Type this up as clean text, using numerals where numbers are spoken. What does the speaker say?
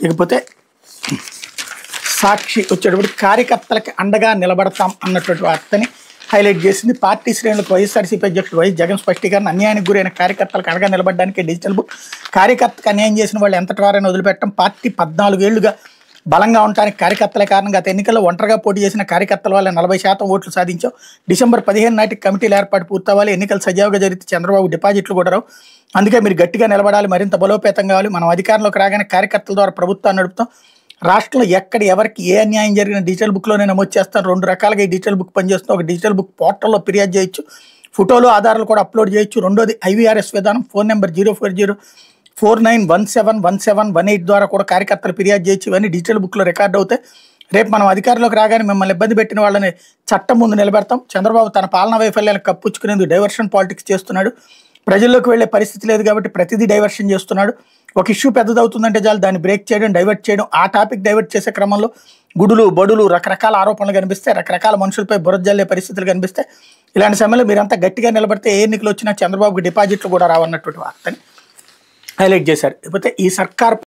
ఇకపోతే సాక్షి వచ్చేటప్పుడు కార్యకర్తలకి అండగా నిలబడతాం అన్నటువంటి వార్తని హైలైట్ చేసింది. పార్టీ శ్రేణులకు వైఎస్ఆర్సీపీ అధ్యక్షుడు వైఎస్ జగన్ స్పష్టీకరణ. అన్యాయానికి గురైన కార్యకర్తలకు అండగా నిలబడడానికి డిజిటల్ బుక్. కార్యకర్తకు అన్యాయం చేసిన వాళ్ళు ఎంతటి వారైనా వదిలిపెట్టడం. పార్టీ 14 ఏళ్లుగా బలంగా ఉండడానికి కార్యకర్తలే కారణం. గత ఎన్నికల్లో ఒంటరిగా పోటీ చేసిన కార్యకర్తల వల్ల 40% ఓట్లు సాధించాం. డిసెంబర్ 15 నాటికి కమిటీల ఏర్పాటు పూర్తవ్వాలి. ఎన్నికలు సజావుగా జరిగితే చంద్రబాబు డిపాజిట్లు కూడా రావు. అందుకే మీరు గట్టిగా నిలబడాలి, మరింత బలోపేతం కావాలి. మనం అధికారంలోకి రాగానే కార్యకర్తల ద్వారా ప్రభుత్వాన్ని నడుపుతాం. రాష్ట్రంలో ఎక్కడ ఎవరికి ఏ అన్యాయం జరిగిన డిజిటల్ బుక్లోనే నమోదు చేస్తాను. 2 రకాలుగా ఈ డిజిటల్ బుక్ పనిచేస్తుంది. ఒక డిజిటల్ బుక్ పోర్టల్లో ఫిర్యాదు చేయొచ్చు, ఫోటోలు ఆధారాలు కూడా అప్లోడ్ చేయొచ్చు. రెండోది IVRS విధానం. ఫోన్ నెంబర్ 04049171718 ద్వారా కూడా కార్యకర్తలు ఫిర్యాదు చేయొచ్చు. ఇవన్నీ డిజిటల్ బుక్లో రికార్డ్ అవుతాయి. రేపు మనం అధికారంలోకి రాగానే మిమ్మల్ని ఇబ్బంది పెట్టిన వాళ్ళని చట్టం ముందు నిలబెడతాం. చంద్రబాబు తన పాలనా వైఫల్యాలను కప్పుచ్చుకునేందుకు డైవర్షన్ పాలిటిక్స్ చేస్తున్నాడు. ప్రజల్లోకి వెళ్లే పరిస్థితి లేదు కాబట్టి ప్రతిదీ డైవర్షన్ చేస్తున్నాడు. ఒక ఇష్యూ పెద్దదవుతుందంటే చాలు దాన్ని బ్రేక్ చేయడం, డైవర్ట్ చేయడం. ఆ టాపిక్ డైవర్ట్ చేసే క్రమంలో గుడులు బడులు రకరకాల ఆరోపణలు కనిపిస్తాయి, రకరకాల మనుషులపై బురజల్లే పరిస్థితులు కనిపిస్తాయి. ఇలాంటి సమయంలో మీరంతా గట్టిగా నిలబడితే ఏ ఎన్నికలు వచ్చినా చంద్రబాబుకి డిపాజిట్లు కూడా రావన్నటువంటి వార్తని హైలైట్ చేశారు. లేకపోతే ఈ సర్కార్